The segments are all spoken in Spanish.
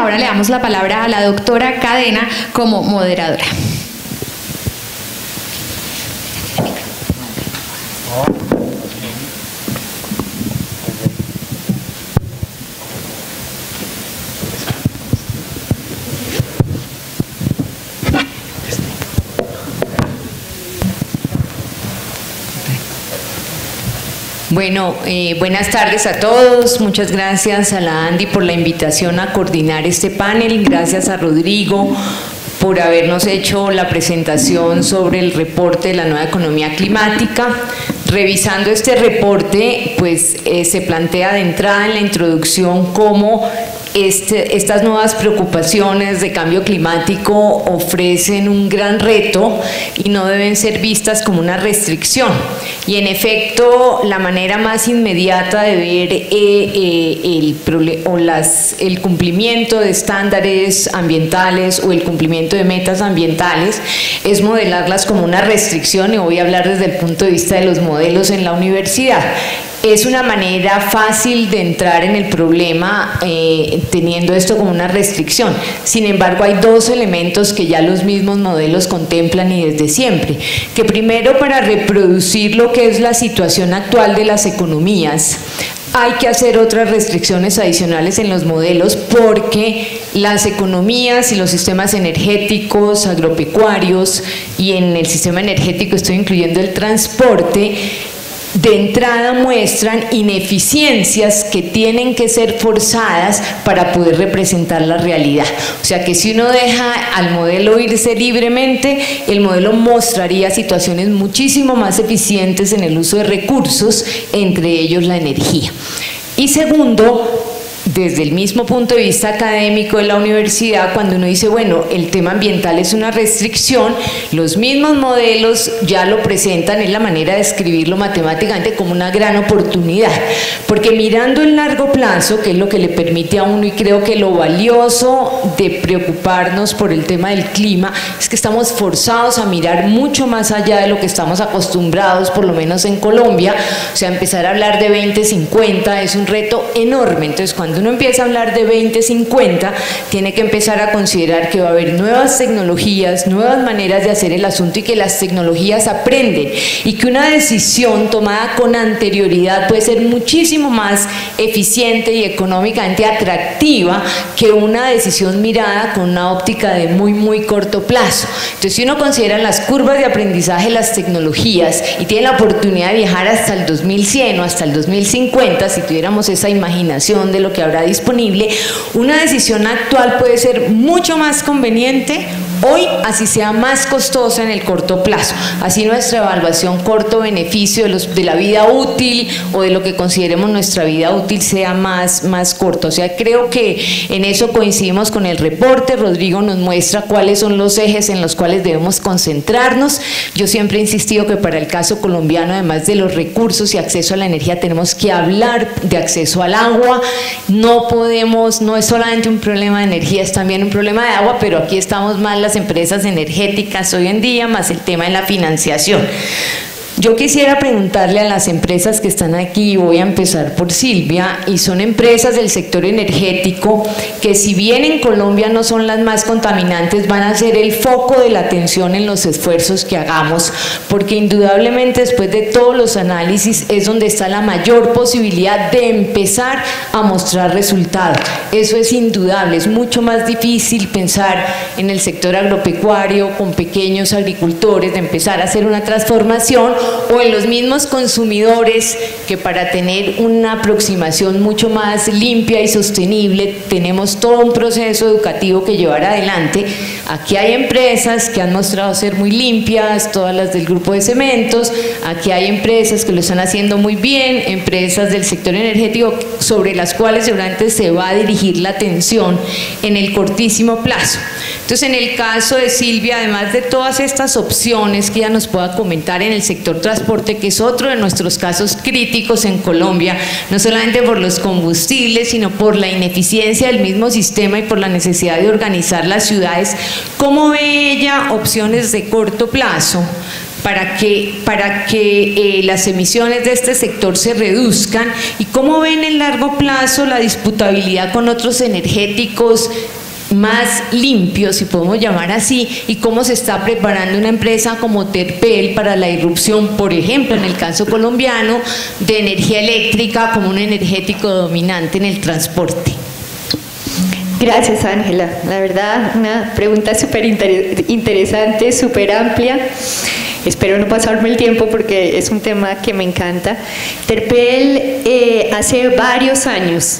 ahora le damos la palabra a la doctora Cadena como moderadora. Bueno, buenas tardes a todos. Muchas gracias a la Andy por la invitación a coordinar este panel. Gracias a Rodrigo por habernos hecho la presentación sobre el reporte de la nueva economía climática. Revisando este reporte, pues se plantea de entrada en la introducción cómo estas nuevas preocupaciones de cambio climático ofrecen un gran reto y no deben ser vistas como una restricción. Y en efecto, la manera más inmediata de ver el cumplimiento de estándares ambientales o el cumplimiento de metas ambientales es modelarlas como una restricción, y voy a hablar desde el punto de vista de los modelos en la universidad. Es una manera fácil de entrar en el problema teniendo esto como una restricción. Sin embargo, hay dos elementos que ya los mismos modelos contemplan y desde siempre. Que primero, para reproducir lo que es la situación actual de las economías, hay que hacer otras restricciones adicionales en los modelos, porque las economías y los sistemas energéticos, agropecuarios, y en el sistema energético estoy incluyendo el transporte, de entrada muestran ineficiencias que tienen que ser forzadas para poder representar la realidad. O sea que si uno deja al modelo irse libremente, el modelo mostraría situaciones muchísimo más eficientes en el uso de recursos, entre ellos la energía. Y segundo, desde el mismo punto de vista académico de la universidad, cuando uno dice, bueno, el tema ambiental es una restricción, los mismos modelos ya lo presentan en la manera de escribirlo matemáticamente como una gran oportunidad, porque mirando el largo plazo, que es lo que le permite a uno, y creo que lo valioso de preocuparnos por el tema del clima, es que estamos forzados a mirar mucho más allá de lo que estamos acostumbrados, por lo menos en Colombia. O sea, empezar a hablar de 2050 es un reto enorme. Entonces, cuando uno empieza a hablar de 2050, tiene que empezar a considerar que va a haber nuevas tecnologías, nuevas maneras de hacer el asunto, y que las tecnologías aprenden, y que una decisión tomada con anterioridad puede ser muchísimo más eficiente y económicamente atractiva que una decisión mirada con una óptica de muy corto plazo. Entonces, si uno considera las curvas de aprendizaje de las tecnologías y tiene la oportunidad de viajar hasta el 2100 o hasta el 2050, si tuviéramos esa imaginación de lo que habrá disponible, una decisión actual puede ser mucho más conveniente hoy, así sea más costosa en el corto plazo. Así nuestra evaluación corto-beneficio de la vida útil, o de lo que consideremos nuestra vida útil, sea más corta. O sea, creo que en eso coincidimos con el reporte. Rodrigo nos muestra cuáles son los ejes en los cuales debemos concentrarnos. Yo siempre he insistido que para el caso colombiano, además de los recursos y acceso a la energía, tenemos que hablar de acceso al agua. No es solamente un problema de energía, es también un problema de agua, pero aquí estamos más las empresas energéticas hoy en día, más el tema de la financiación. Yo quisiera preguntarle a las empresas que están aquí, voy a empezar por Silvia, y son empresas del sector energético que, si bien en Colombia no son las más contaminantes, van a ser el foco de la atención en los esfuerzos que hagamos, porque indudablemente después de todos los análisis es donde está la mayor posibilidad de empezar a mostrar resultados. Eso es indudable. Es mucho más difícil pensar en el sector agropecuario con pequeños agricultores, de empezar a hacer una transformación, o en los mismos consumidores, que para tener una aproximación mucho más limpia y sostenible tenemos todo un proceso educativo que llevar adelante. Aquí hay empresas que han mostrado ser muy limpias, todas las del grupo de cementos. Aquí hay empresas que lo están haciendo muy bien, empresas del sector energético sobre las cuales seguramente se va a dirigir la atención en el cortísimo plazo. Entonces, en el caso de Silvia, además de todas estas opciones que ella nos pueda comentar en el sector transporte, que es otro de nuestros casos críticos en Colombia, no solamente por los combustibles, sino por la ineficiencia del mismo sistema y por la necesidad de organizar las ciudades, ¿cómo ve ella opciones de corto plazo para que las emisiones de este sector se reduzcan? ¿Y cómo ven en largo plazo la disputabilidad con otros energéticos más limpios, si podemos llamar así, y cómo se está preparando una empresa como Terpel para la irrupción, por ejemplo, en el caso colombiano, de energía eléctrica como un energético dominante en el transporte? Gracias, Ángela. La verdad, una pregunta súper interesante, súper amplia. Espero no pasarme el tiempo porque es un tema que me encanta. Terpel hace varios años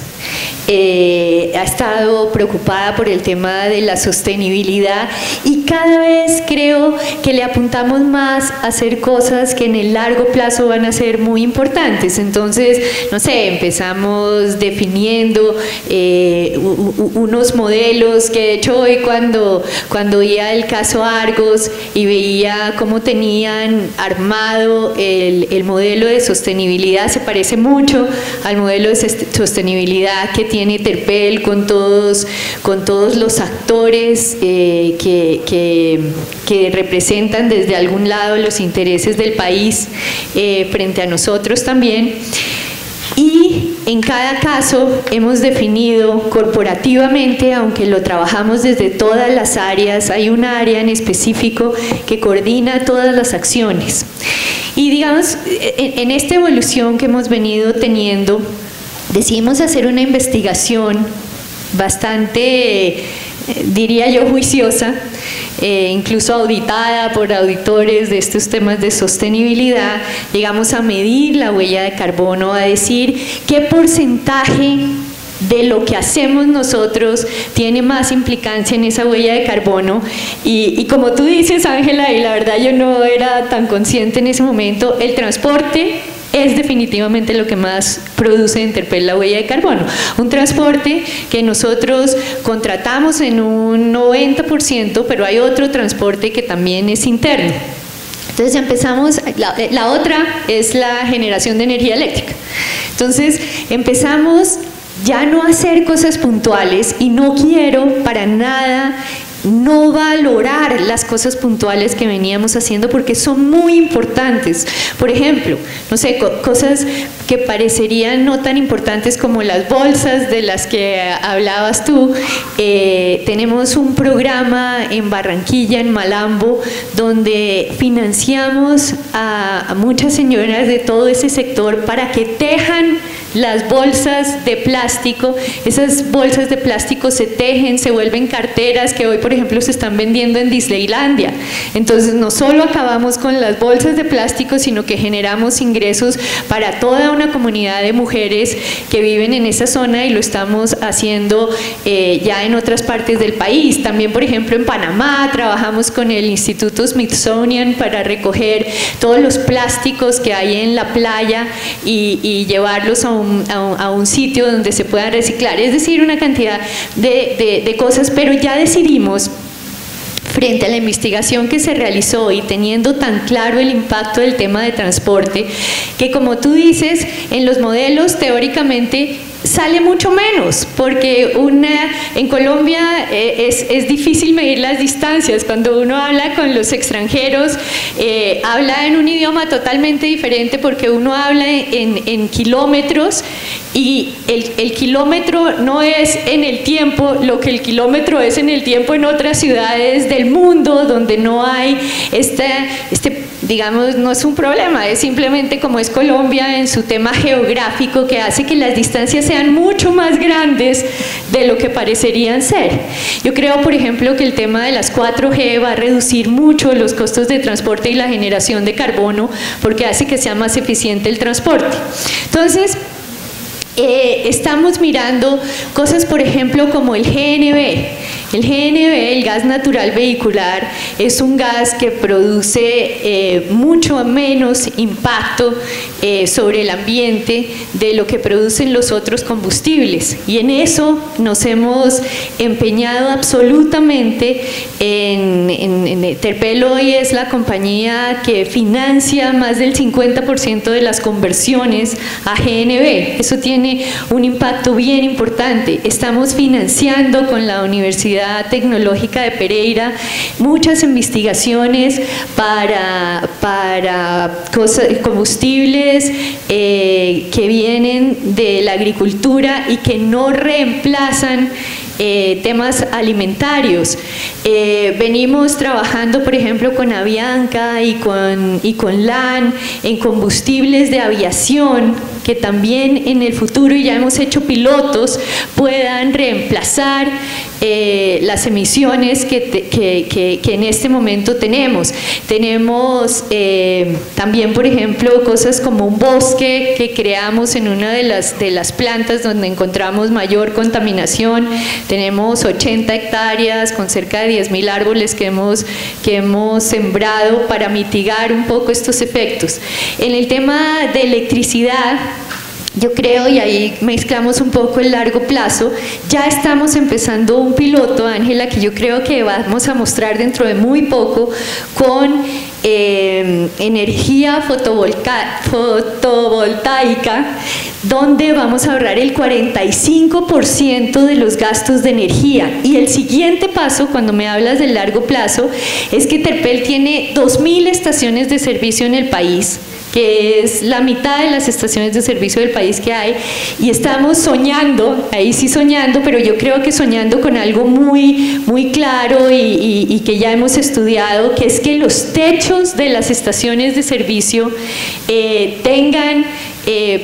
ha estado preocupada por el tema de la sostenibilidad y cada vez creo que le apuntamos más a hacer cosas que en el largo plazo van a ser muy importantes. Entonces, no sé, empezamos definiendo unos modelos que de hecho hoy cuando veía el caso Argos y veía cómo tenían armado el modelo de sostenibilidad, se parece mucho al modelo de sostenibilidad que tiene Terpel con todos los actores que representan desde algún lado los intereses del país frente a nosotros también. Y en cada caso hemos definido corporativamente, aunque lo trabajamos desde todas las áreas, hay un área en específico que coordina todas las acciones. Y digamos, en esta evolución que hemos venido teniendo, decidimos hacer una investigación bastante, diría yo, juiciosa, incluso auditada por auditores de estos temas de sostenibilidad. Llegamos a medir la huella de carbono, a decir qué porcentaje de lo que hacemos nosotros tiene más implicancia en esa huella de carbono y como tú dices, Ángela, y la verdad yo no era tan consciente en ese momento, el transporte es definitivamente lo que más produce en Terpel la huella de carbono. Un transporte que nosotros contratamos en un 90%, pero hay otro transporte que también es interno. Entonces empezamos, la otra es la generación de energía eléctrica. Entonces empezamos ya no a hacer cosas puntuales y no quiero para nada no valorar las cosas puntuales que veníamos haciendo porque son muy importantes. Por ejemplo, no sé, cosas que parecerían no tan importantes como las bolsas de las que hablabas tú. Tenemos un programa en Barranquilla, en Malambo, donde financiamos a muchas señoras de todo ese sector para que tejan las bolsas de plástico. Esas bolsas de plástico se tejen, se vuelven carteras que hoy, por ejemplo, se están vendiendo en Disneylandia. Entonces, no solo acabamos con las bolsas de plástico, sino que generamos ingresos para toda una comunidad de mujeres que viven en esa zona y lo estamos haciendo ya en otras partes del país. También, por ejemplo, en Panamá trabajamos con el Instituto Smithsonian para recoger todos los plásticos que hay en la playa y llevarlos a un sitio donde se puedan reciclar. Es decir, una cantidad de cosas, pero ya decidimos, frente a la investigación que se realizó y teniendo tan claro el impacto del tema de transporte, que como tú dices, en los modelos teóricamente sale mucho menos, porque en Colombia es difícil medir las distancias. Cuando uno habla con los extranjeros, habla en un idioma totalmente diferente porque uno habla en kilómetros y el kilómetro no es en el tiempo lo que el kilómetro es en el tiempo en otras ciudades del mundo donde no hay digamos, no es un problema, es simplemente como es Colombia en su tema geográfico que hace que las distancias sean mucho más grandes de lo que parecerían ser. Yo creo, por ejemplo, que el tema de las 4G va a reducir mucho los costos de transporte y la generación de carbono porque hace que sea más eficiente el transporte. Entonces, estamos mirando cosas, por ejemplo, como el GNV. El GNV, el gas natural vehicular, es un gas que produce mucho menos impacto sobre el ambiente de lo que producen los otros combustibles. Y en eso nos hemos empeñado absolutamente. Terpel hoy es la compañía que financia más del 50% de las conversiones a GNV. Eso tiene un impacto bien importante. Estamos financiando con la Universidad Universidad Tecnológica de Pereira muchas investigaciones para combustibles que vienen de la agricultura y que no reemplazan temas alimentarios. Venimos trabajando, por ejemplo, con Avianca y con LAN en combustibles de aviación que también en el futuro, y ya hemos hecho pilotos, puedan reemplazar las emisiones que en este momento tenemos. Tenemos también, por ejemplo, cosas como un bosque que creamos en una de las plantas donde encontramos mayor contaminación. Tenemos 80 hectáreas con cerca de 10.000 árboles que hemos sembrado para mitigar un poco estos efectos. En el tema de electricidad, yo creo, y ahí mezclamos un poco el largo plazo, ya estamos empezando un piloto, Ángela, que yo creo que vamos a mostrar dentro de muy poco con energía fotovoltaica, donde vamos a ahorrar el 45% de los gastos de energía. Y el siguiente paso, cuando me hablas del largo plazo, es que Terpel tiene 2.000 estaciones de servicio en el país, que es la mitad de las estaciones de servicio del país que hay, y estamos soñando, ahí sí soñando, pero yo creo que soñando con algo muy, muy claro y que ya hemos estudiado, que es que los techos de las estaciones de servicio tengan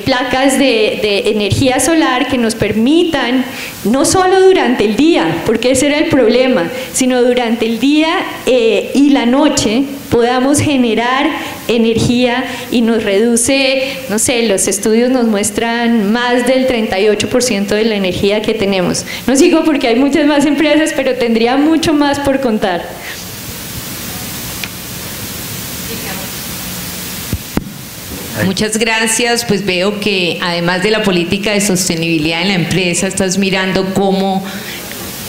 placas de energía solar que nos permitan, no solo durante el día, porque ese era el problema, sino durante el día y la noche podamos generar energía, y nos reduce, no sé, los estudios nos muestran más del 38% de la energía que tenemos. No sigo porque hay muchas más empresas, pero tendría mucho más por contar. Muchas gracias. Pues veo que además de la política de sostenibilidad en la empresa, estás mirando cómo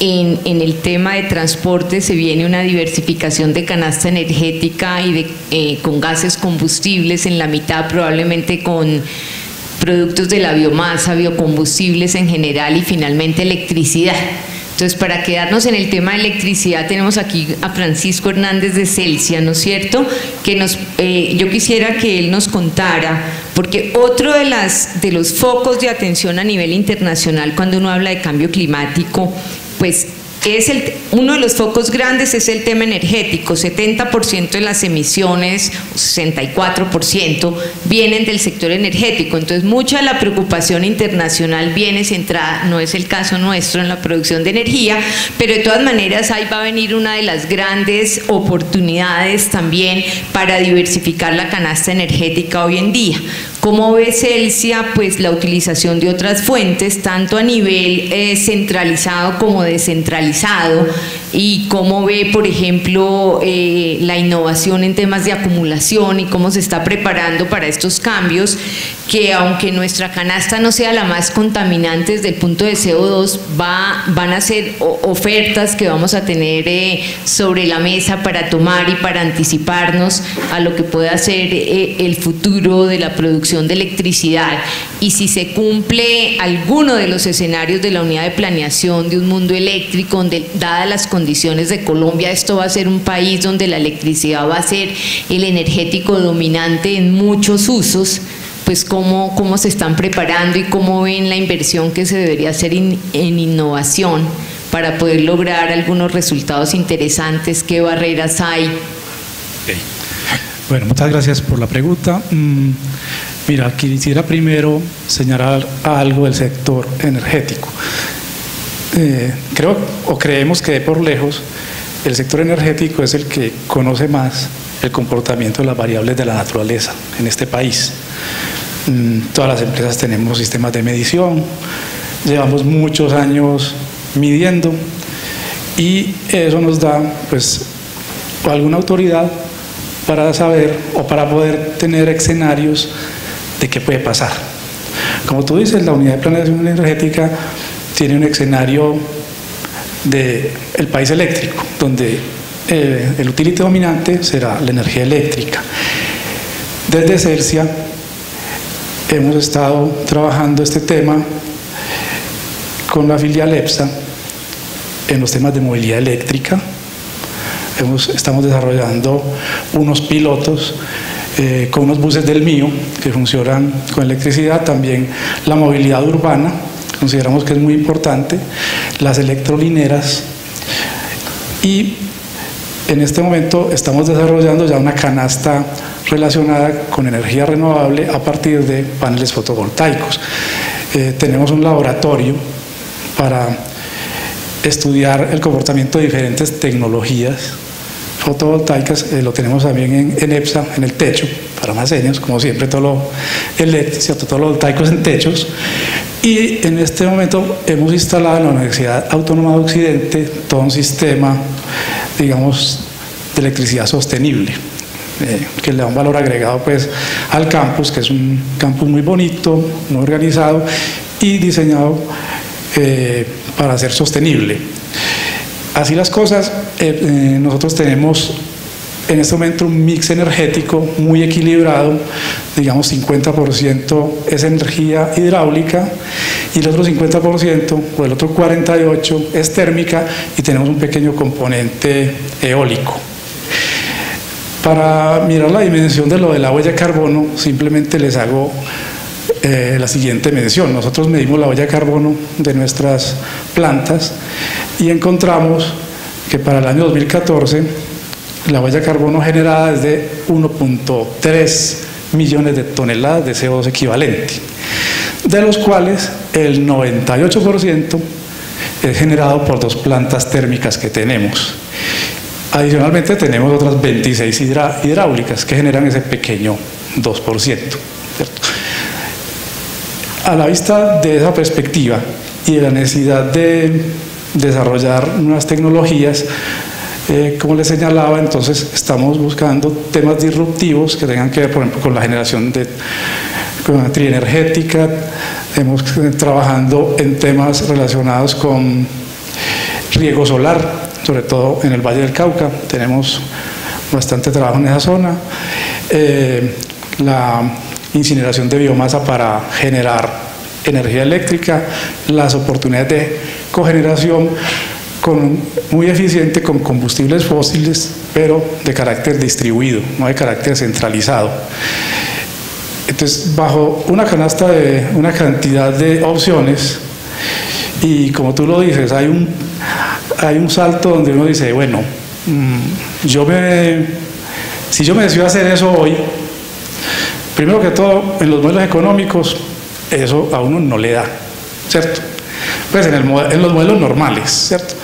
en el tema de transporte se viene una diversificación de canasta energética y con gases combustibles, en la mitad probablemente con productos de la biomasa, biocombustibles en general, y finalmente electricidad. Entonces, para quedarnos en el tema de electricidad, tenemos aquí a Francisco Hernández de Celsia, ¿no es cierto?, que yo quisiera que él nos contara, porque otro de los focos de atención a nivel internacional cuando uno habla de cambio climático, pues uno de los focos grandes es el tema energético. 70% de las emisiones, 64%, vienen del sector energético. Entonces, mucha de la preocupación internacional viene centrada, no es el caso nuestro, en la producción de energía, pero de todas maneras ahí va a venir una de las grandes oportunidades también para diversificar la canasta energética hoy en día. ¿Cómo ve Celsia pues la utilización de otras fuentes, tanto a nivel centralizado como descentralizado? ¿Y cómo ve, por ejemplo, la innovación en temas de acumulación y cómo se está preparando para estos cambios, que aunque nuestra canasta no sea la más contaminante desde el punto de CO2, van a ser ofertas que vamos a tener sobre la mesa para tomar y para anticiparnos a lo que pueda ser el futuro de la producción de electricidad? Y si se cumple alguno de los escenarios de la unidad de planeación de un mundo eléctrico, donde, dadas las condiciones de Colombia, esto va a ser un país donde la electricidad va a ser el energético dominante en muchos usos, pues cómo se están preparando y cómo ven la inversión que se debería hacer en innovación para poder lograr algunos resultados interesantes. ¿Qué barreras hay? Okay. Bueno, muchas gracias por la pregunta. Mira, quisiera primero señalar algo del sector energético. Creemos que de por lejos el sector energético es el que conoce más el comportamiento de las variables de la naturaleza en este país. Todas las empresas tenemos sistemas de medición, llevamos muchos años midiendo, y eso nos da pues alguna autoridad para saber o para poder tener escenarios de qué puede pasar. Como tú dices, la unidad de planeación energética tiene un escenario del país eléctrico, donde el utility dominante será la energía eléctrica. Desde Celsia hemos estado trabajando este tema con la filial EPSA en los temas de movilidad eléctrica. Estamos desarrollando unos pilotos con unos buses del mío que funcionan con electricidad. También la movilidad urbana, consideramos que es muy importante, las electrolineras, y en este momento estamos desarrollando ya una canasta relacionada con energía renovable a partir de paneles fotovoltaicos. Tenemos un laboratorio para estudiar el comportamiento de diferentes tecnologías fotovoltaicas. Lo tenemos también en EPSA, en el techo, para más señas, como siempre, todo lo eléctrico, todo lo voltaicos en techos. Y en este momento hemos instalado en la Universidad Autónoma de Occidente todo un sistema, digamos, de electricidad sostenible, que le da un valor agregado pues al campus, que es un campus muy bonito, muy organizado y diseñado para ser sostenible. Así las cosas, nosotros tenemos en este momento un mix energético muy equilibrado, digamos 50% es energía hidráulica y el otro 50% o el otro 48% es térmica, y tenemos un pequeño componente eólico. Para mirar la dimensión de lo de la huella de carbono, simplemente les hago la siguiente mención. Nosotros medimos la huella de carbono de nuestras plantas y encontramos que para el año 2014 la huella de carbono generada es de 1.3 millones de toneladas de CO2 equivalente, de los cuales el 98% es generado por 2 plantas térmicas que tenemos. Adicionalmente tenemos otras 26 hidráulicas que generan ese pequeño 2%, ¿cierto? A la vista de esa perspectiva y de la necesidad de desarrollar nuevas tecnologías, como les señalaba, entonces estamos buscando temas disruptivos que tengan que ver, por ejemplo, con la generación de trienergética. Estamos trabajando en temas relacionados con riego solar, sobre todo en el Valle del Cauca. Tenemos bastante trabajo en esa zona. La incineración de biomasa para generar energía eléctrica, las oportunidades de cogeneración muy eficiente con combustibles fósiles, pero de carácter distribuido, no de carácter centralizado. Entonces, bajo una canasta de una cantidad de opciones, y como tú lo dices, hay un salto donde uno dice, bueno, si yo me decido hacer eso hoy, primero que todo, en los modelos económicos, eso a uno no le da, ¿cierto? Pues en los modelos normales, ¿cierto?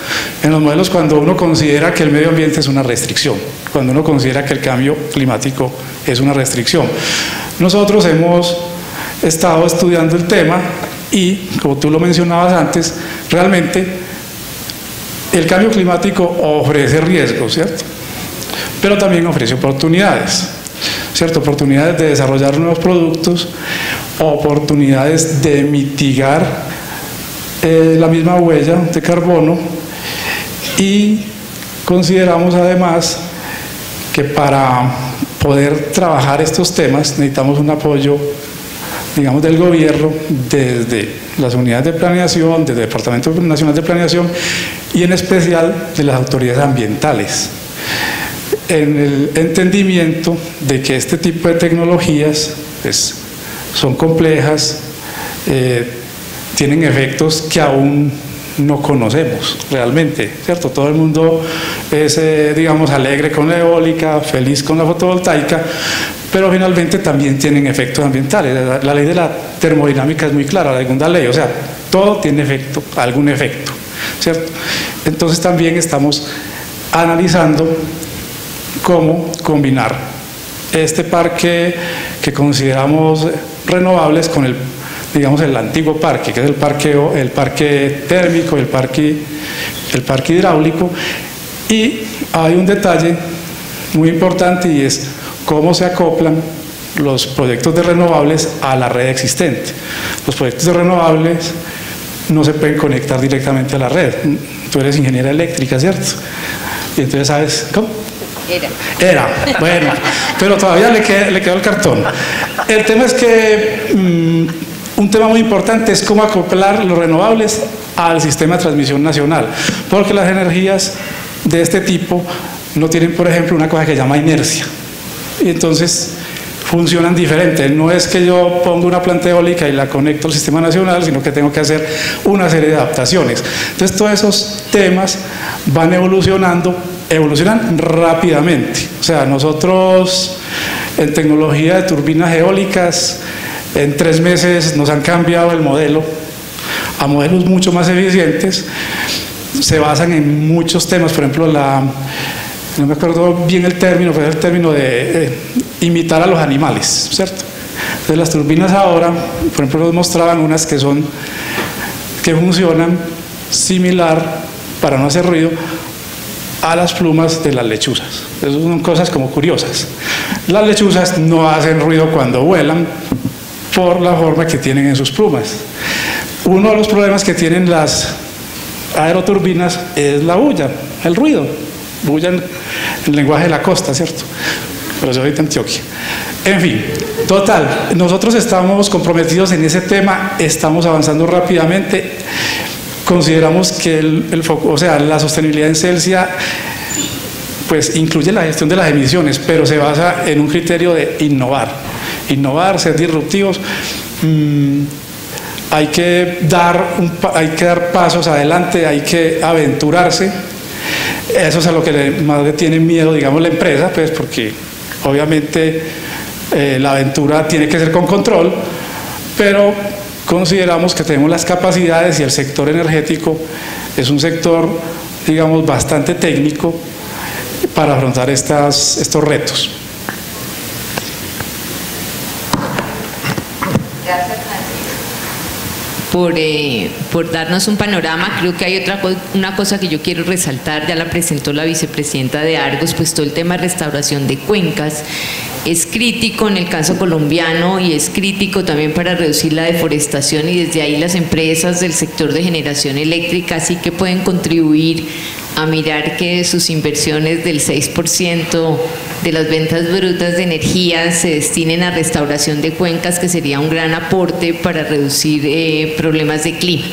En los modelos cuando uno considera que el medio ambiente es una restricción, cuando uno considera que el cambio climático es una restricción. Nosotros hemos estado estudiando el tema y, como tú lo mencionabas antes, realmente el cambio climático ofrece riesgos, ¿cierto? Pero también ofrece oportunidades, ¿cierto? Oportunidades de desarrollar nuevos productos, oportunidades de mitigar la misma huella de carbono, y consideramos además que para poder trabajar estos temas necesitamos un apoyo, digamos, del gobierno, desde las unidades de planeación, desde el Departamento Nacional de Planeación y en especial de las autoridades ambientales, en el entendimiento de que este tipo de tecnologías pues, son complejas, tienen efectos que aún no conocemos realmente, ¿cierto? Todo el mundo es, digamos, alegre con la eólica, feliz con la fotovoltaica, pero finalmente también tienen efectos ambientales. La ley de la termodinámica es muy clara, la segunda ley, o sea, todo tiene efecto, algún efecto, ¿cierto? Entonces también estamos analizando cómo combinar este parque que consideramos renovables con digamos el antiguo parque, que es el parque térmico, el parque hidráulico. Y hay un detalle muy importante, y es cómo se acoplan los proyectos de renovables a la red existente. Los proyectos de renovables no se pueden conectar directamente a la red. Tú eres ingeniera eléctrica, ¿cierto? Y entonces sabes cómo. Era, bueno, pero todavía le quedó el cartón. El tema es que un tema muy importante es cómo acoplar los renovables al sistema de transmisión nacional, porque las energías de este tipo no tienen, por ejemplo, una cosa que se llama inercia, y entonces funcionan diferente. No es que yo ponga una planta eólica y la conecto al sistema nacional, sino que tengo que hacer una serie de adaptaciones. Entonces todos esos temas van evolucionan rápidamente. O sea, nosotros en tecnología de turbinas eólicas en 3 meses nos han cambiado el modelo a modelos mucho más eficientes. Se basan en muchos temas, por ejemplo no me acuerdo bien el término, pero es el término de imitar a los animales, ¿cierto? Entonces las turbinas ahora, por ejemplo, nos mostraban unas que funcionan similar, para no hacer ruido, a las plumas de las lechuzas. Esas son cosas como curiosas. Las lechuzas no hacen ruido cuando vuelan por la forma que tienen en sus plumas. Uno de los problemas que tienen las aeroturbinas es la bulla, el ruido. Bulla en el lenguaje de la costa, ¿cierto? Pero yo soy de Antioquia. En fin, total, nosotros estamos comprometidos en ese tema, estamos avanzando rápidamente. Consideramos que el foco, o sea, la sostenibilidad en Celsia, pues incluye la gestión de las emisiones, pero se basa en un criterio de innovar, ser disruptivos. Hay que dar pasos adelante, hay que aventurarse. Eso es a lo que más le tiene miedo, digamos, la empresa, pues porque obviamente la aventura tiene que ser con control, pero consideramos que tenemos las capacidades y el sector energético es un sector, digamos, bastante técnico para afrontar estos retos. Gracias, por darnos un panorama. Creo que hay una cosa que yo quiero resaltar, ya la presentó la vicepresidenta de Argos, pues todo el tema de restauración de cuencas es crítico en el caso colombiano y es crítico también para reducir la deforestación, y desde ahí las empresas del sector de generación eléctrica sí que pueden contribuir a mirar que sus inversiones del 6% de las ventas brutas de energía se destinen a restauración de cuencas, que sería un gran aporte para reducir problemas de clima.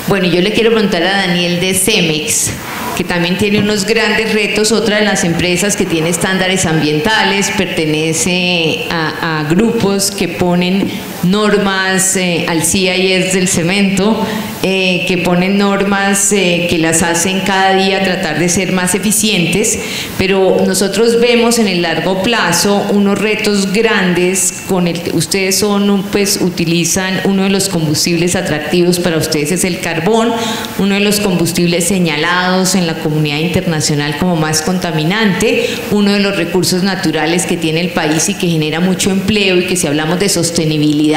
Bueno, yo le quiero preguntar a Daniel de Cemex, que también tiene unos grandes retos. Otra de las empresas que tiene estándares ambientales, pertenece a grupos que ponen normas al CIS del cemento, que ponen normas que las hacen cada día tratar de ser más eficientes, pero nosotros vemos en el largo plazo unos retos grandes con el que ustedes utilizan uno de los combustibles atractivos para ustedes es el carbón, uno de los combustibles señalados en la comunidad internacional como más contaminante, uno de los recursos naturales que tiene el país y que genera mucho empleo, y que si hablamos de sostenibilidad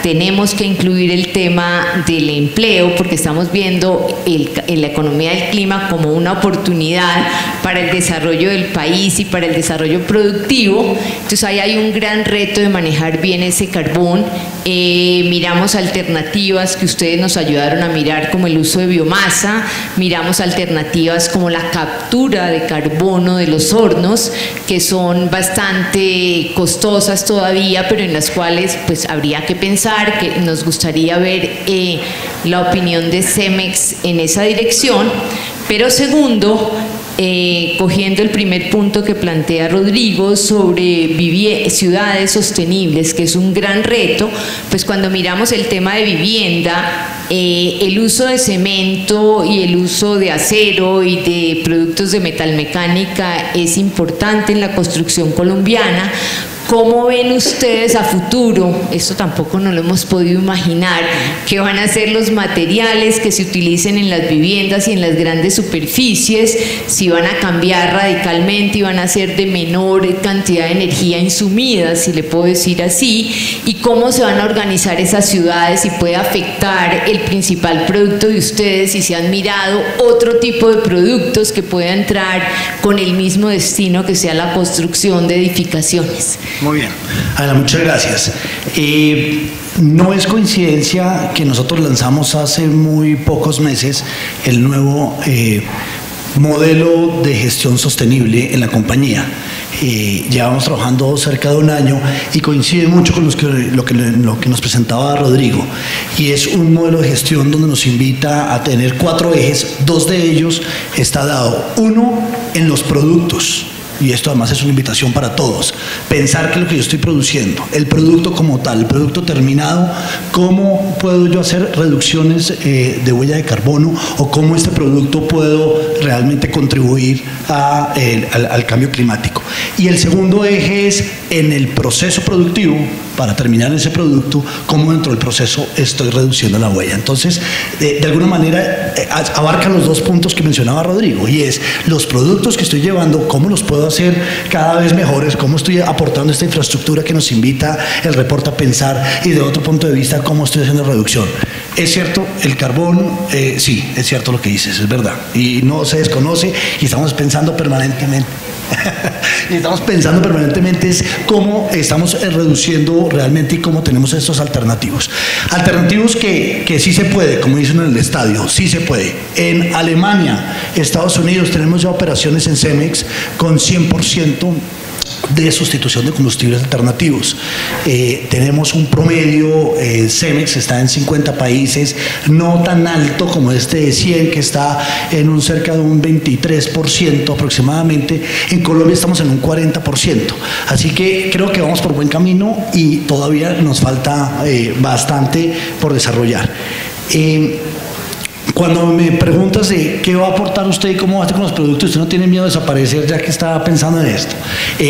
tenemos que incluir el tema del empleo, porque estamos viendo en la economía del clima como una oportunidad para el desarrollo del país y para el desarrollo productivo. Entonces ahí hay un gran reto de manejar bien ese carbón. Miramos alternativas que ustedes nos ayudaron a mirar, como el uso de biomasa, miramos alternativas como la captura de carbono de los hornos, que son bastante costosas todavía, pero en las cuales pues habría que pensar, que nos gustaría ver la opinión de Cemex en esa dirección. Pero segundo, cogiendo el primer punto que plantea Rodrigo sobre ciudades sostenibles, que es un gran reto, pues cuando miramos el tema de vivienda, el uso de cemento y el uso de acero y de productos de metalmecánica es importante en la construcción colombiana. ¿Cómo ven ustedes a futuro? Esto tampoco nos lo hemos podido imaginar, que van a ser los materiales que se utilicen en las viviendas y en las grandes superficies, si van a cambiar radicalmente y van a ser de menor cantidad de energía insumida, si le puedo decir así, y cómo se van a organizar esas ciudades, y puede afectar el principal producto de ustedes, y si han mirado otro tipo de productos que pueda entrar con el mismo destino, que sea la construcción de edificaciones. Muy bien, Ana, muchas gracias. No es coincidencia que nosotros lanzamos hace muy pocos meses el nuevo modelo de gestión sostenible en la compañía, Llevamos trabajando cerca de un año y coincide mucho con lo que nos presentaba Rodrigo, y es un modelo de gestión donde nos invita a tener 4 ejes. 2 de ellos está dado. Uno, en los productos. Y esto además es una invitación para todos. Pensar que lo que yo estoy produciendo, el producto como tal, el producto terminado, cómo puedo yo hacer reducciones de huella de carbono, o cómo este producto puedo realmente contribuir al cambio climático. Y el segundo eje es en el proceso productivo, para terminar ese producto, cómo dentro del proceso estoy reduciendo la huella. Entonces, de alguna manera, abarca los 2 puntos que mencionaba Rodrigo, y es los productos que estoy llevando, cómo los puedo hacer cada vez mejores, cómo estoy aportando esta infraestructura que nos invita el reporte a pensar, y de otro punto de vista, cómo estoy haciendo reducción. Es cierto, el carbón, sí, es cierto lo que dices, es verdad, y no se desconoce, y estamos pensando permanentemente. Y estamos pensando permanentemente es cómo estamos reduciendo realmente y cómo tenemos estos alternativos. Alternativos que sí se puede, como dicen en el estadio, sí se puede. En Alemania, Estados Unidos, tenemos ya operaciones en Cemex con 100% de sustitución de combustibles alternativos. Tenemos un promedio, Cemex está en 50 países, no tan alto como este de 100, que está en un cerca de un 23% aproximadamente. En Colombia estamos en un 40%. Así que creo que vamos por buen camino y todavía nos falta bastante por desarrollar. Cuando me preguntas de qué va a aportar usted y cómo va a hacer con los productos, ¿usted no tiene miedo de desaparecer ya que está pensando en esto?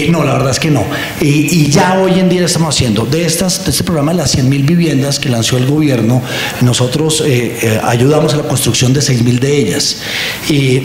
No, la verdad es que no. Y ya hoy en día estamos haciendo de este programa de las 100.000 viviendas que lanzó el gobierno. Nosotros ayudamos a la construcción de 6.000 de ellas.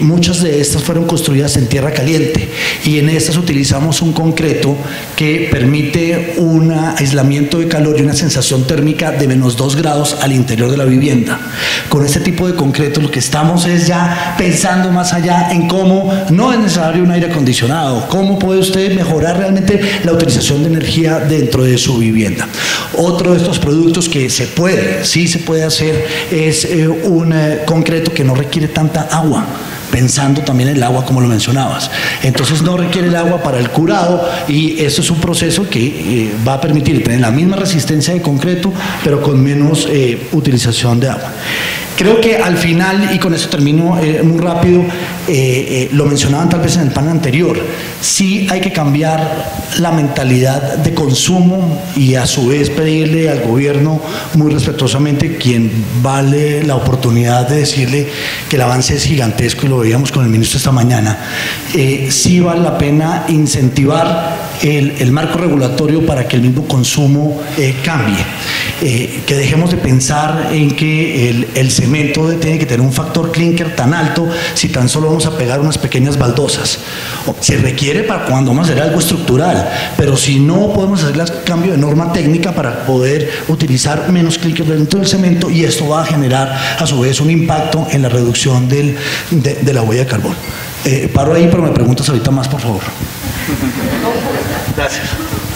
Muchas de estas fueron construidas en tierra caliente, y en estas utilizamos un concreto que permite un aislamiento de calor y una sensación térmica de -2 grados al interior de la vivienda. Con este tipo de concreto lo que estamos es ya pensando más allá en cómo no es necesario un aire acondicionado, cómo puede usted mejorar realmente la utilización de energía dentro de su vivienda. Otro de estos productos que sí se puede hacer es un concreto que no requiere tanta agua, pensando también en el agua como lo mencionabas. Entonces no requiere el agua para el curado, y esto es un proceso que va a permitir tener la misma resistencia de concreto pero con menos utilización de agua. Creo que al final, y con esto termino muy rápido, lo mencionaban tal vez en el panel anterior, sí hay que cambiar la mentalidad de consumo y a su vez pedirle al gobierno muy respetuosamente, quien vale la oportunidad de decirle que el avance es gigantesco, y lo veíamos con el ministro esta mañana, sí vale la pena incentivar el marco regulatorio para que el mismo consumo cambie, que dejemos de pensar en que el cemento tiene que tener un factor clinker tan alto si tan solo vamos a pegar unas pequeñas baldosas. Se requiere para cuando vamos a hacer algo estructural, pero si no podemos hacer el cambio de norma técnica para poder utilizar menos clinker dentro del cemento, y esto va a generar a su vez un impacto en la reducción de la huella de carbono. Paro ahí, pero me preguntas ahorita más, por favor. Gracias.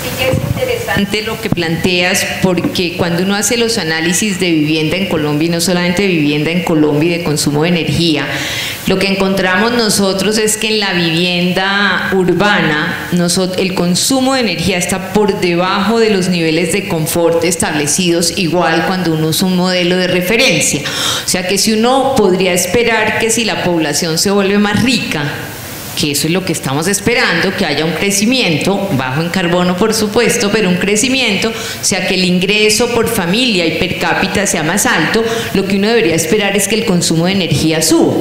Sí que es interesante lo que planteas, porque cuando uno hace los análisis de vivienda en Colombia, y no solamente de vivienda en Colombia y de consumo de energía, lo que encontramos nosotros es que en la vivienda urbana el consumo de energía está por debajo de los niveles de confort establecidos, igual cuando uno usa un modelo de referencia. O sea que si uno podría esperar que si la población se vuelve más rica, que eso es lo que estamos esperando, que haya un crecimiento, bajo en carbono por supuesto, pero un crecimiento, o sea que el ingreso por familia y per cápita sea más alto, lo que uno debería esperar es que el consumo de energía suba.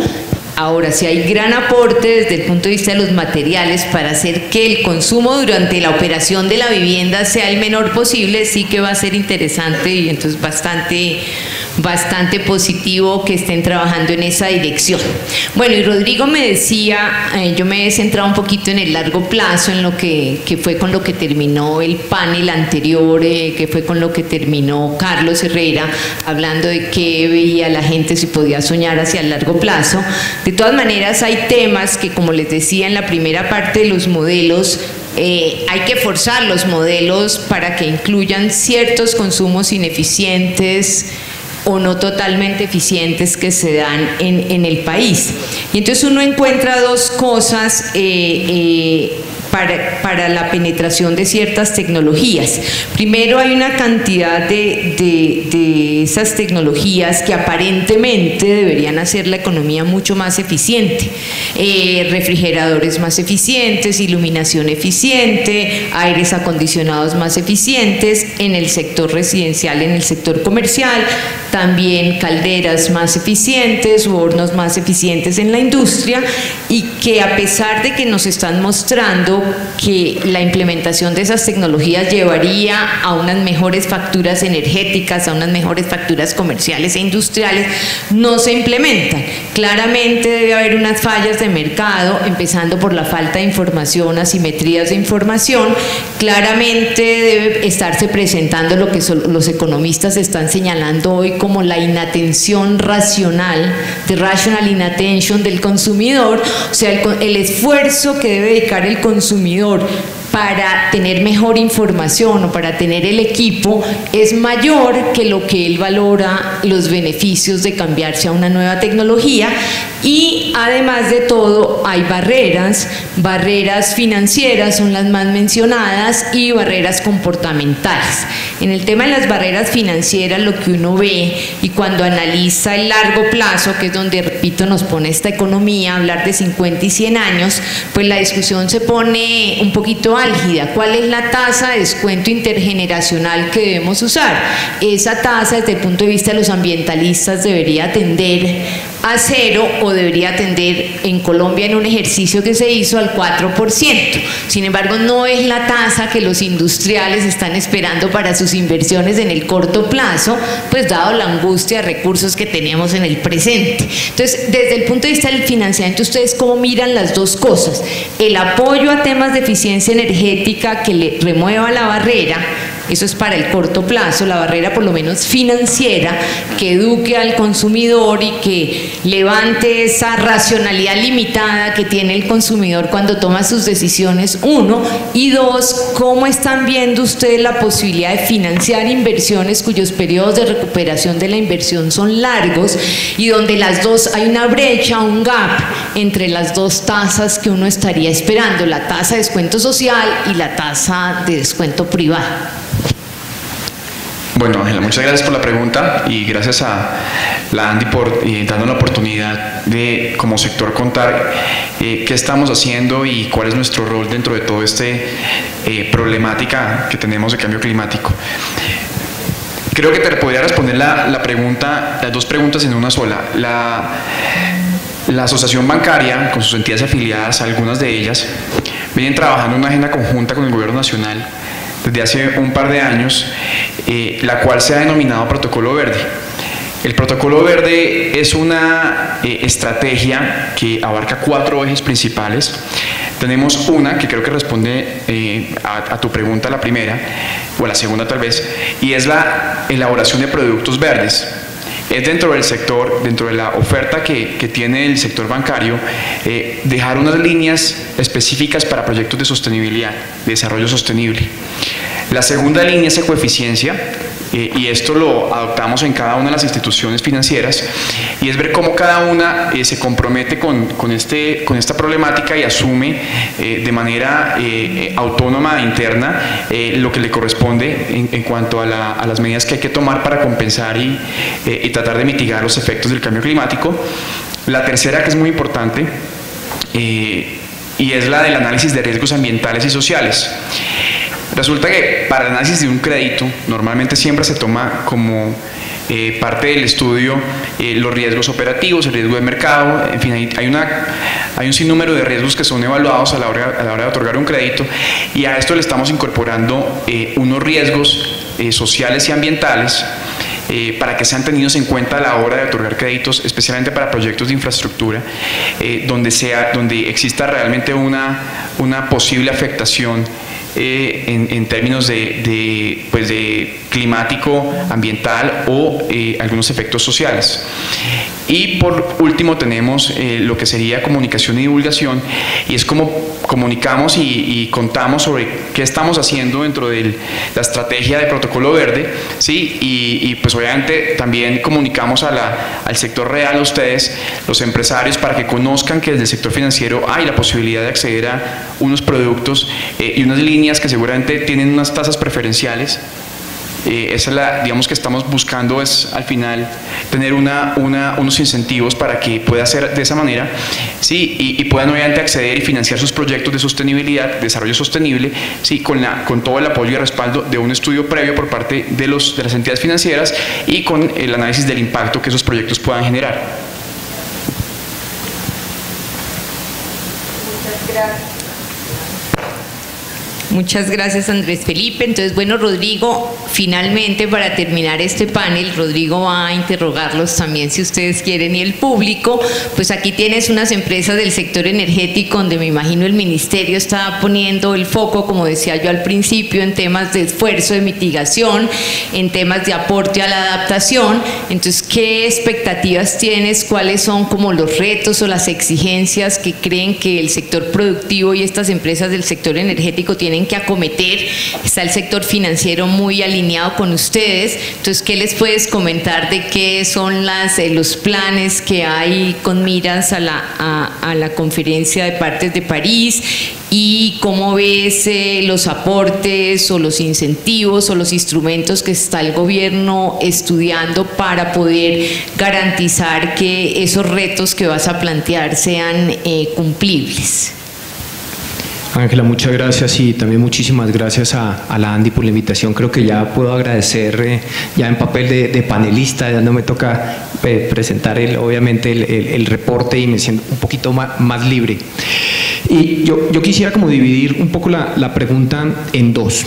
Ahora, si hay gran aporte desde el punto de vista de los materiales para hacer que el consumo durante la operación de la vivienda sea el menor posible, sí que va a ser interesante, y entonces bastante positivo que estén trabajando en esa dirección. Bueno, y Rodrigo me decía, yo me he centrado un poquito en el largo plazo, en lo que fue con lo que terminó el panel anterior, que fue con lo que terminó Carlos Herrera, hablando de qué veía la gente, si podía soñar hacia el largo plazo. De todas maneras, hay temas que, como les decía en la primera parte de los modelos, hay que forzar los modelos para que incluyan ciertos consumos ineficientes o no totalmente eficientes que se dan en el país. Y entonces uno encuentra dos cosas para la penetración de ciertas tecnologías. Primero, hay una cantidad de esas tecnologías que aparentemente deberían hacer la economía mucho más eficiente. Refrigeradores más eficientes, iluminación eficiente, aires acondicionados más eficientes en el sector residencial, en el sector comercial, también calderas más eficientes u hornos más eficientes en la industria, y que a pesar de que nos están mostrando que la implementación de esas tecnologías llevaría a unas mejores facturas energéticas, a unas mejores facturas comerciales e industriales, no se implementan. Claramente debe haber unas fallas de mercado, empezando por la falta de información, asimetrías de información. Claramente debe estarse presentando lo que los economistas están señalando hoy como la inatención racional, the rational inattention del consumidor, o sea, el esfuerzo que debe dedicar el consumidor para tener mejor información o para tener el equipo es mayor que lo que él valora los beneficios de cambiarse a una nueva tecnología. Y además de todo, hay barreras financieras son las más mencionadas, y barreras comportamentales. En el tema de las barreras financieras, lo que uno ve, y cuando analiza el largo plazo, que es donde, repito, nos pone esta economía, hablar de 50 y 100 años, pues la discusión se pone un poquito álgida. ¿Cuál es la tasa de descuento intergeneracional que debemos usar? Esa tasa, desde el punto de vista de los ambientalistas, debería tender a cero, o debería tender en Colombia, en un ejercicio que se hizo, al 4%. Sin embargo, no es la tasa que los industriales están esperando para sus inversiones en el corto plazo, pues dado la angustia de recursos que tenemos en el presente. Entonces, desde el punto de vista del financiamiento, ¿ustedes cómo miran las dos cosas? El apoyo a temas de eficiencia energética que le remueva la barrera, eso es para el corto plazo, la barrera por lo menos financiera, que eduque al consumidor y que levante esa racionalidad limitada que tiene el consumidor cuando toma sus decisiones, uno. Y dos, ¿cómo están viendo ustedes la posibilidad de financiar inversiones cuyos periodos de recuperación de la inversión son largos, y donde las dos, hay una brecha, un gap entre las dos tasas que uno estaría esperando, la tasa de descuento social y la tasa de descuento privado? Bueno, Ángela, muchas gracias por la pregunta, y gracias a la Andy por darnos la oportunidad de, como sector, contar qué estamos haciendo y cuál es nuestro rol dentro de toda esta problemática que tenemos de cambio climático. Creo que te podría responder las dos preguntas en una sola. La asociación bancaria, con sus entidades afiliadas, algunas de ellas, vienen trabajando en una agenda conjunta con el gobierno nacional desde hace un par de años, la cual se ha denominado Protocolo Verde. El Protocolo Verde es una estrategia que abarca 4 ejes principales. Tenemos una que creo que responde a tu pregunta, la primera, o la segunda tal vez, y es la elaboración de productos verdes. Es dentro del sector, dentro de la oferta que tiene el sector bancario, dejar unas líneas específicas para proyectos de sostenibilidad, de desarrollo sostenible. La segunda línea es ecoeficiencia, y esto lo adoptamos en cada una de las instituciones financieras, y es ver cómo cada una se compromete con esta problemática y asume de manera autónoma, interna, lo que le corresponde en cuanto a las medidas que hay que tomar para compensar y tratar de mitigar los efectos del cambio climático. La tercera, que es muy importante, y es la del análisis de riesgos ambientales y sociales. Resulta que para el análisis de un crédito normalmente siempre se toma como parte del estudio los riesgos operativos, el riesgo de mercado, en fin, hay un sinnúmero de riesgos que son evaluados a la hora de otorgar un crédito, y a esto le estamos incorporando unos riesgos sociales y ambientales para que sean tenidos en cuenta a la hora de otorgar créditos, especialmente para proyectos de infraestructura, donde exista realmente una posible afectación en términos de climático, ambiental o algunos efectos sociales. Y por último tenemos lo que sería comunicación y divulgación, y es como comunicamos y contamos sobre qué estamos haciendo dentro de la estrategia de Protocolo Verde, ¿sí? Y pues obviamente también comunicamos al sector real, a ustedes, los empresarios, para que conozcan que desde el sector financiero hay la posibilidad de acceder a unos productos y unas líneas que seguramente tienen unas tasas preferenciales. Esa es digamos que estamos buscando, es al final tener unos incentivos para que pueda hacer de esa manera, ¿sí? Y puedan obviamente acceder y financiar sus proyectos de sostenibilidad, desarrollo sostenible, ¿sí? Con todo el apoyo y respaldo de un estudio previo por parte de las entidades financieras y con el análisis del impacto que esos proyectos puedan generar. Muchas gracias. Muchas gracias, Andrés Felipe. Entonces, bueno, Rodrigo, finalmente para terminar este panel, Rodrigo va a interrogarlos también si ustedes quieren y el público. Pues aquí tienes unas empresas del sector energético donde me imagino el ministerio está poniendo el foco, como decía yo al principio, en temas de esfuerzo, de mitigación, en temas de aporte a la adaptación. Entonces, ¿qué expectativas tienes? ¿Cuáles son como los retos o las exigencias que creen que el sector productivo y estas empresas del sector energético tienen que acometer? Está el sector financiero muy alineado con ustedes, entonces ¿qué les puedes comentar de qué son los planes que hay con miras a la conferencia de partes de París, y cómo ves los aportes o los incentivos o los instrumentos que está el gobierno estudiando para poder garantizar que esos retos que vas a plantear sean cumplibles? Ángela, muchas gracias, y también muchísimas gracias a la Andy por la invitación. Creo que ya puedo agradecer ya en papel de panelista, ya no me toca presentar obviamente el reporte, y me siento un poquito más libre. Y yo quisiera como dividir un poco la pregunta en dos,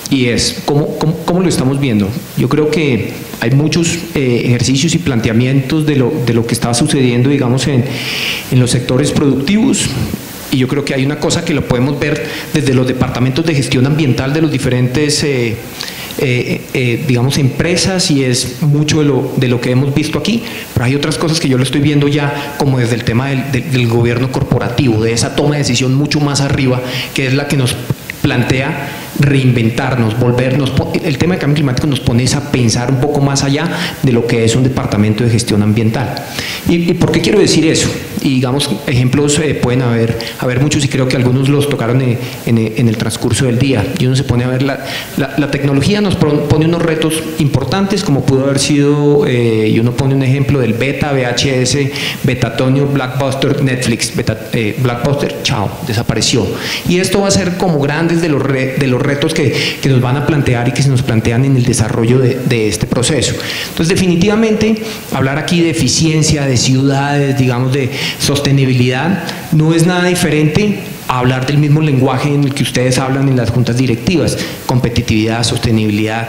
y es ¿cómo lo estamos viendo? Yo creo que hay muchos ejercicios y planteamientos de lo que está sucediendo, digamos, en los sectores productivos. Y yo creo que hay una cosa que lo podemos ver desde los departamentos de gestión ambiental de los diferentes, digamos, empresas, y es mucho de lo que hemos visto aquí, pero hay otras cosas que yo lo estoy viendo ya como desde el tema del gobierno corporativo, de esa toma de decisión mucho más arriba, que es la que nos plantea reinventarnos, volvernos. El tema de cambio climático nos pone a pensar un poco más allá de lo que es un departamento de gestión ambiental. ¿Y por qué quiero decir eso? Y digamos, ejemplos pueden haber muchos, y creo que algunos los tocaron en el transcurso del día. Y uno se pone a ver, la tecnología nos pone unos retos importantes, como pudo haber sido, y uno pone un ejemplo del beta, VHS, Betatonio, Blockbuster, Netflix, Blockbuster, chao, desapareció. Y esto va a ser como grandes de los retos que nos van a plantear y que se nos plantean en el desarrollo de este proceso. Entonces, definitivamente, hablar aquí de eficiencia, de ciudades, digamos, de sostenibilidad, no es nada diferente a hablar del mismo lenguaje en el que ustedes hablan en las juntas directivas: competitividad, sostenibilidad,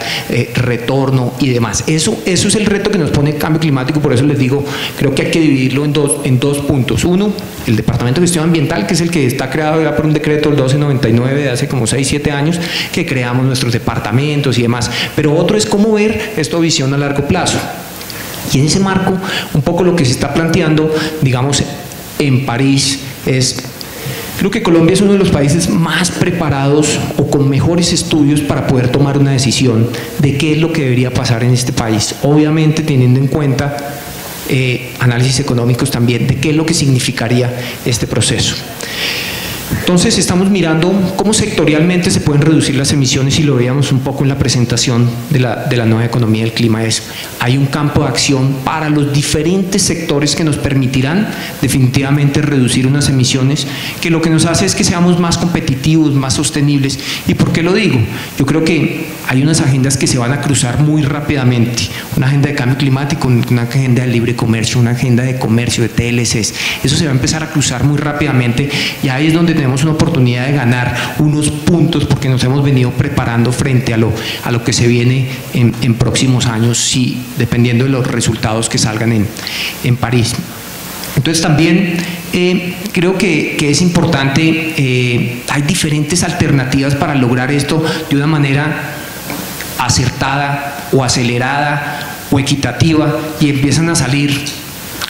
retorno y demás. Eso es el reto que nos pone el cambio climático. Por eso les digo, creo que hay que dividirlo en dos puntos. Uno, el Departamento de Gestión Ambiental, que es el que está creado ya por un decreto del 1299 de hace como 6-7 años, que creamos nuestros departamentos y demás. Pero otro es cómo ver esto a visión a largo plazo. Y en ese marco, un poco lo que se está planteando, digamos, en París es: creo que Colombia es uno de los países más preparados o con mejores estudios para poder tomar una decisión de qué es lo que debería pasar en este país. Obviamente teniendo en cuenta análisis económicos también de qué es lo que significaría este proceso. Entonces estamos mirando cómo sectorialmente se pueden reducir las emisiones, y lo veíamos un poco en la presentación de la nueva economía del clima. Hay un campo de acción para los diferentes sectores que nos permitirán definitivamente reducir unas emisiones, que lo que nos hace es que seamos más competitivos, más sostenibles. ¿Y por qué lo digo? Yo creo que hay unas agendas que se van a cruzar muy rápidamente: una agenda de cambio climático, una agenda de libre comercio, una agenda de comercio, de TLCs. Eso se va a empezar a cruzar muy rápidamente, y ahí es donde tenemos una oportunidad de ganar unos puntos, porque nos hemos venido preparando frente a lo que se viene en próximos años, sí, dependiendo de los resultados que salgan en París. Entonces también creo que es importante, hay diferentes alternativas para lograr esto de una manera acertada o acelerada o equitativa, y empiezan a salir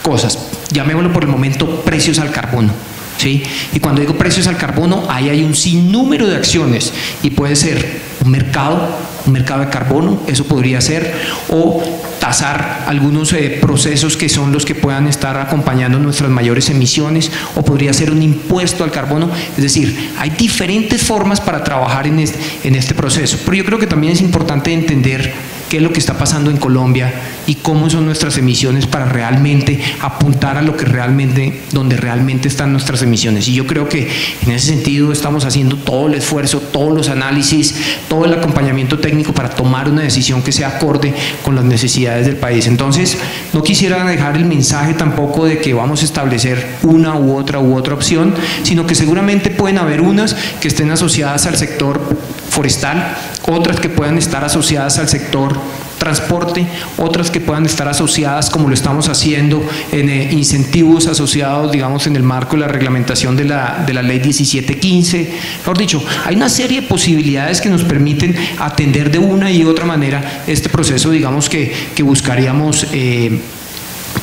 cosas. Llamémoslo por el momento precios al carbono. ¿Sí? Y cuando digo precios al carbono, ahí hay un sinnúmero de acciones y puede ser un mercado de carbono, eso podría ser, o tasar algunos procesos que son los que puedan estar acompañando nuestras mayores emisiones, o podría ser un impuesto al carbono. Es decir, hay diferentes formas para trabajar en este proceso, pero yo creo que también es importante entender qué es lo que está pasando en Colombia y cómo son nuestras emisiones para realmente apuntar a lo que realmente, donde realmente están nuestras emisiones. Y yo creo que en ese sentido estamos haciendo todo el esfuerzo, todos los análisis, todo el acompañamiento técnico para tomar una decisión que sea acorde con las necesidades del país. Entonces, no quisiera dejar el mensaje tampoco de que vamos a establecer una u otra opción, sino que seguramente pueden haber unas que estén asociadas al sector forestal, otras que puedan estar asociadas al sector transporte, otras que puedan estar asociadas, como lo estamos haciendo, en incentivos asociados, digamos, en el marco de la reglamentación de la ley 1715. Mejor dicho, hay una serie de posibilidades que nos permiten atender de una y otra manera este proceso, digamos, que buscaríamos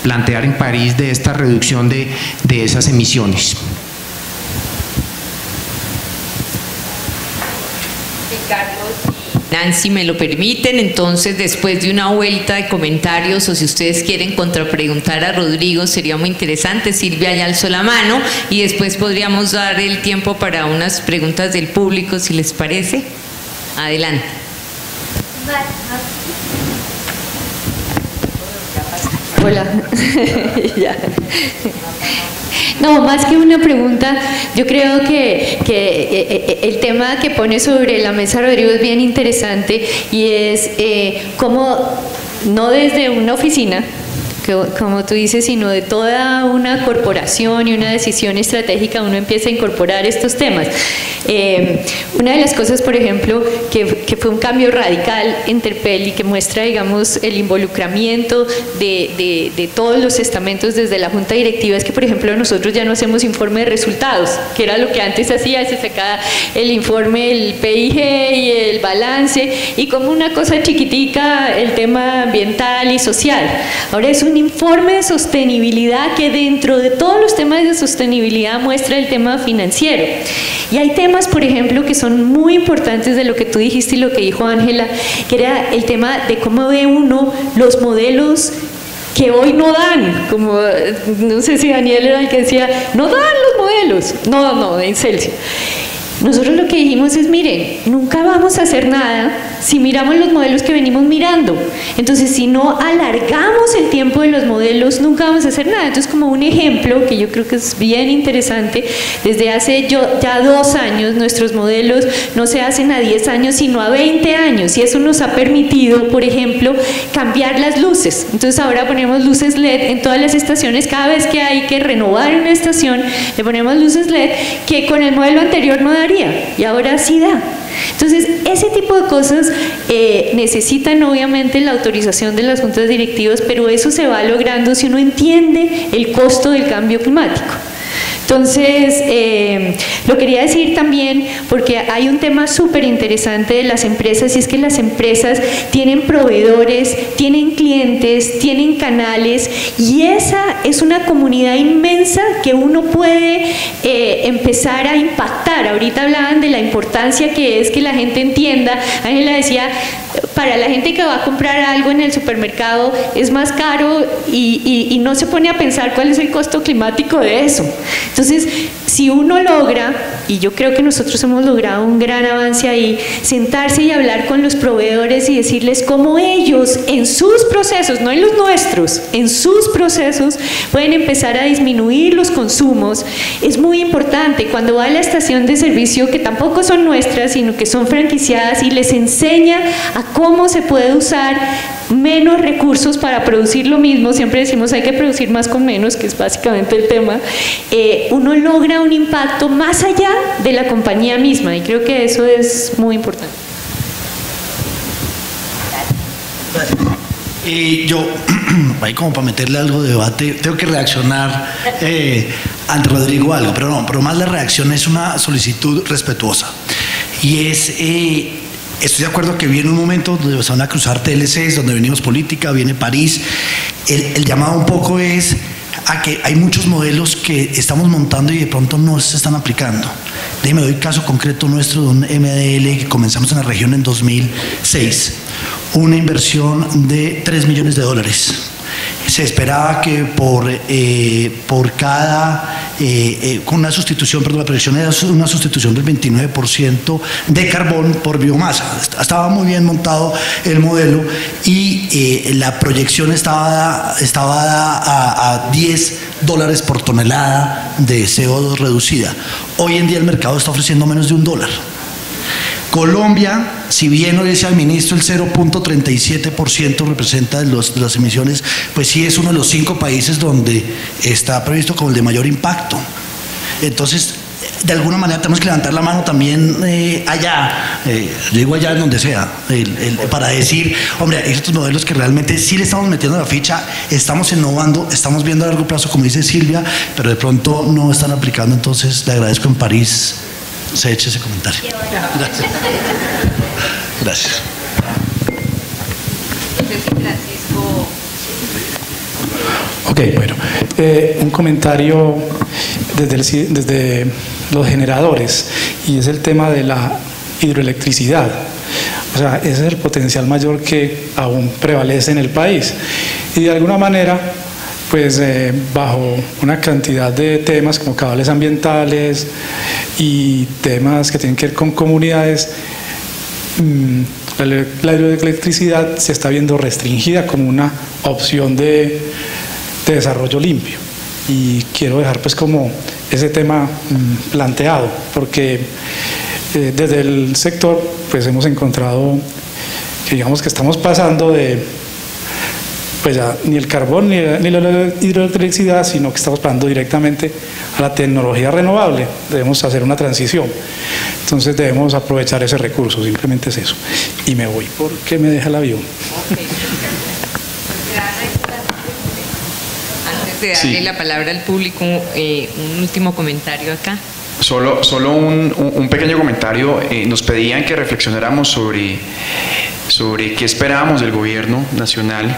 plantear en París de esta reducción de esas emisiones. Nancy, me lo permiten, entonces después de una vuelta de comentarios, o si ustedes quieren contrapreguntar a Rodrigo, sería muy interesante. Silvia ya alzó la mano y después podríamos dar el tiempo para unas preguntas del público, si les parece. Adelante. Hola. Ya. No, más que una pregunta, yo creo que el tema que pone sobre la mesa Rodrigo es bien interesante, y es cómo, no desde una oficina, como tú dices, sino de toda una corporación y una decisión estratégica, uno empieza a incorporar estos temas. Una de las cosas, por ejemplo, que fue un cambio radical en Terpel y que muestra, digamos, el involucramiento de todos los estamentos desde la junta directiva, es que, por ejemplo, nosotros ya no hacemos informe de resultados, que era lo que antes hacía, se sacaba el informe, el PIG y el balance, y como una cosa chiquitica el tema ambiental y social. Ahora es un informe de sostenibilidad que dentro de todos los temas de sostenibilidad muestra el tema financiero. Y hay temas, por ejemplo, que son muy importantes de lo que tú dijiste y lo que dijo Ángela, que era el tema de cómo ve uno los modelos que hoy no dan, como no sé si Daniel era el que decía, no dan los modelos, no, en Celsius. Nosotros lo que dijimos es, miren, nunca vamos a hacer nada si miramos los modelos que venimos mirando. Entonces, si no alargamos el tiempo de los modelos, nunca vamos a hacer nada. Entonces, como un ejemplo que yo creo que es bien interesante, desde hace ya 2 años nuestros modelos no se hacen a 10 años, sino a 20 años. Y eso nos ha permitido, por ejemplo, cambiar las luces. Entonces, ahora ponemos luces LED en todas las estaciones. Cada vez que hay que renovar una estación, le ponemos luces LED que con el modelo anterior no daría, y ahora sí da. Entonces, ese tipo de cosas necesitan obviamente la autorización de las juntas directivas, pero eso se va logrando si uno entiende el costo del cambio climático. Entonces, lo quería decir también porque hay un tema súper interesante de las empresas, y es que las empresas tienen proveedores, tienen clientes, tienen canales, y esa es una comunidad inmensa que uno puede empezar a impactar. Ahorita hablaban de la importancia que es que la gente entienda. Ángela decía, para la gente que va a comprar algo en el supermercado es más caro y no se pone a pensar cuál es el costo climático de eso. Entonces, si uno logra, y yo creo que nosotros hemos logrado un gran avance ahí, sentarse y hablar con los proveedores y decirles cómo ellos en sus procesos, no en los nuestros, en sus procesos pueden empezar a disminuir los consumos, es muy importante. Cuando va a la estación de servicio, que tampoco son nuestras, sino que son franquiciadas, y les enseña a cómo se puede usar menos recursos para producir lo mismo, siempre decimos hay que producir más con menos, que es básicamente el tema, uno logra un impacto más allá de la compañía misma, y creo que eso es muy importante. Yo, ahí como para meterle algo de debate, tengo que reaccionar ante Rodrigo algo, pero más la reacción es una solicitud respetuosa, y es... estoy de acuerdo que viene un momento donde se van a cruzar TLCs, donde venimos política, viene París. El llamado un poco es a que hay muchos modelos que estamos montando y de pronto no se están aplicando. Déjeme doy caso concreto nuestro de un MDL que comenzamos en la región en 2006, una inversión de $3 millones. Se esperaba que por cada, con una sustitución, perdón, la proyección era una sustitución del 29% de carbón por biomasa. Estaba muy bien montado el modelo y la proyección estaba dada a $10 por tonelada de CO2 reducida. Hoy en día el mercado está ofreciendo menos de $1. Colombia, si bien hoy decía el ministro el 0.37% representa de las emisiones, pues sí es uno de los 5 países donde está previsto como el de mayor impacto. Entonces, de alguna manera tenemos que levantar la mano también allá, digo allá en donde sea, para decir, hombre, hay estos modelos que realmente sí le estamos metiendo la ficha, estamos innovando, estamos viendo a largo plazo, como dice Silvia, pero de pronto no están aplicando. Entonces le agradezco en París se eche ese comentario. Gracias. Gracias. Ok, bueno, un comentario desde los generadores, y es el tema de la hidroelectricidad. O sea, ese es el potencial mayor que aún prevalece en el país. Y de alguna manera, pues bajo una cantidad de temas como cabales ambientales y temas que tienen que ver con comunidades, la hidroelectricidad se está viendo restringida como una opción de desarrollo limpio. Y quiero dejar pues como ese tema planteado, porque desde el sector pues hemos encontrado que digamos que estamos pasando de pues ya ni el carbón ni la hidroelectricidad, sino que estamos pasando directamente a la tecnología renovable. Debemos hacer una transición, entonces debemos aprovechar ese recurso, simplemente es eso. Y me voy porque me deja el avión. Antes de darle la palabra al público, un último comentario acá. Solo un pequeño comentario. Nos pedían que reflexionáramos sobre qué esperábamos del gobierno nacional.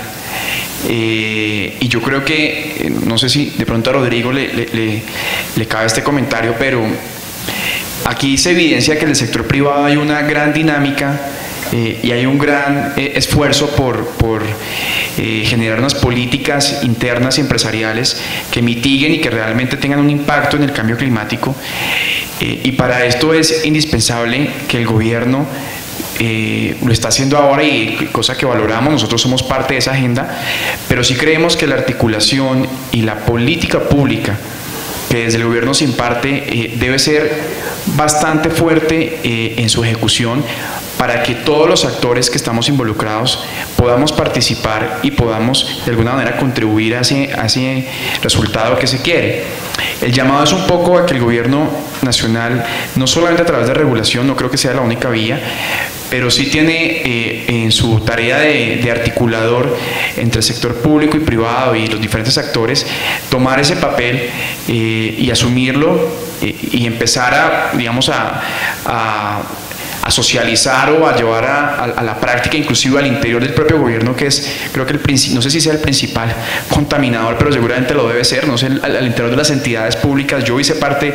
Y yo creo que, no sé si de pronto a Rodrigo le cabe este comentario, pero aquí se evidencia que en el sector privado hay una gran dinámica y hay un gran esfuerzo por generar unas políticas internas y empresariales que mitiguen y que realmente tengan un impacto en el cambio climático, y para esto es indispensable que el gobierno lo está haciendo ahora, y cosa que valoramos, nosotros somos parte de esa agenda, pero sí creemos que la articulación y la política pública que desde el gobierno se imparte debe ser bastante fuerte en su ejecución, para que todos los actores que estamos involucrados podamos participar y podamos de alguna manera contribuir a ese resultado que se quiere. El llamado es un poco a que el gobierno nacional, no solamente a través de regulación, no creo que sea la única vía, pero sí tiene en su tarea de articulador entre el sector público y privado y los diferentes actores, tomar ese papel y asumirlo y empezar a socializar o a llevar a la práctica, inclusive al interior del propio gobierno, que es, creo que no sé si sea el principal contaminador, pero seguramente lo debe ser, no sé, al interior de las entidades públicas. Yo hice parte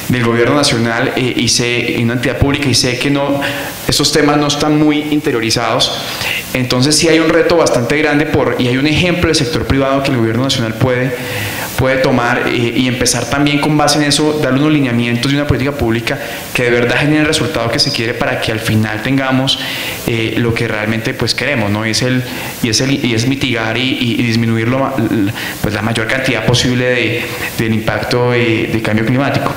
del gobierno nacional y sé, en una entidad pública, y sé que estos temas no están muy interiorizados. Entonces sí hay un reto bastante grande y hay un ejemplo del sector privado que el gobierno nacional puede tomar y empezar también con base en eso, darle unos lineamientos de una política pública que de verdad genere el resultado que se quiere, para que al final tengamos lo que realmente pues queremos, ¿no? Y es mitigar y disminuir pues la mayor cantidad posible del impacto de cambio climático.